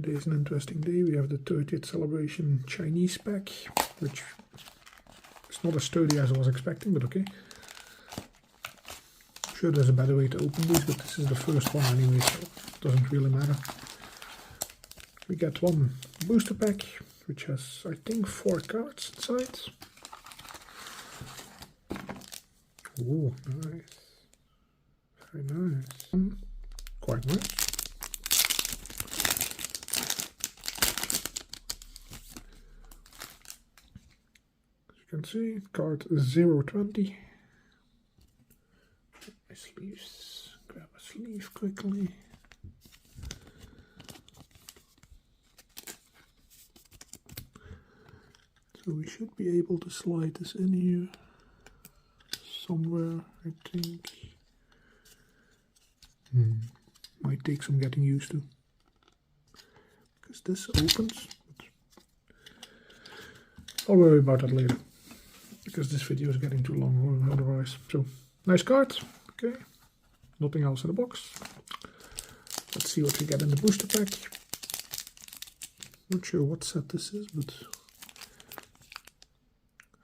Today is an interesting day. We have the 30th celebration Chinese pack, which is not as sturdy as I was expecting, but okay. I'm sure there's a better way to open these, but this is the first one anyway, so it doesn't really matter. We get one booster pack, which has, I think, 4 cards inside. Oh, nice. Very nice. Quite nice. As you can see, card 020. My sleeves. Grab a sleeve quickly. So we should be able to slide this in here somewhere, I think. Might take some getting used to, because this opens, but I'll worry about that later, because this video is getting too long otherwise. So, nice card, okay, nothing else in the box. Let's see what we get in the booster pack. Not sure what set this is, but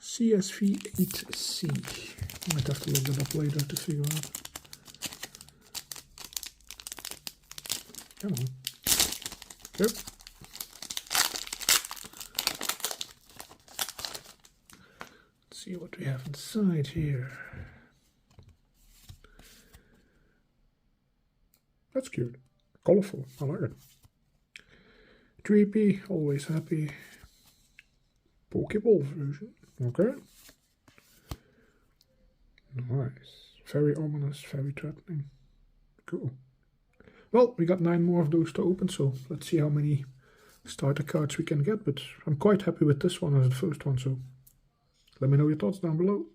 CSV8C. Might have to look that up later to figure out. Come on. Yep. Let's see what we have inside here. That's cute. Colorful. I like it. Creepy. Always happy. Pokeball version. Okay. Nice. Very ominous. Very threatening. Cool. Well, we got 9 more of those to open, so let's see how many starter cards we can get, but I'm quite happy with this one as the first one, so let me know your thoughts down below.